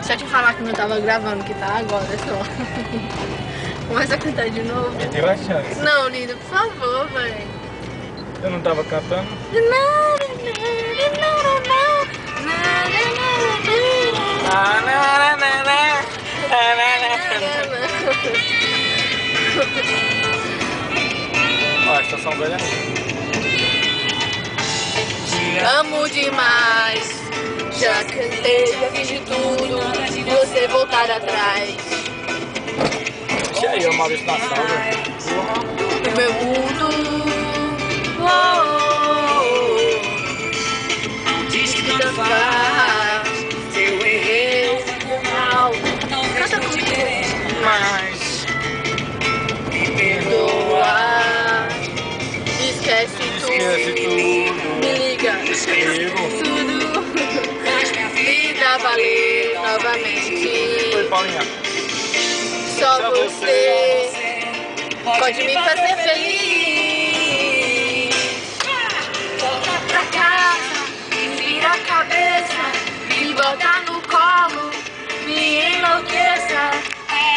Só te falar que não tava gravando, que tá agora só. Começa a cantar de novo. Eu tive a chance. Não, lindo, por favor, velho. Eu não tava cantando. Ó, a estação velha. Amo demais. Já cantei, já fiz de tudo. E você voltar atrás. E aí, o Maurício na sala. O meu mundo. Diz que tanto faz. Eu errei. Mal. Canta comigo. Mas Me perdoa. Esquece tudo. Me liga. Tudo. Vida valer novamente. Foi, Paulinha. Só você pode me fazer feliz.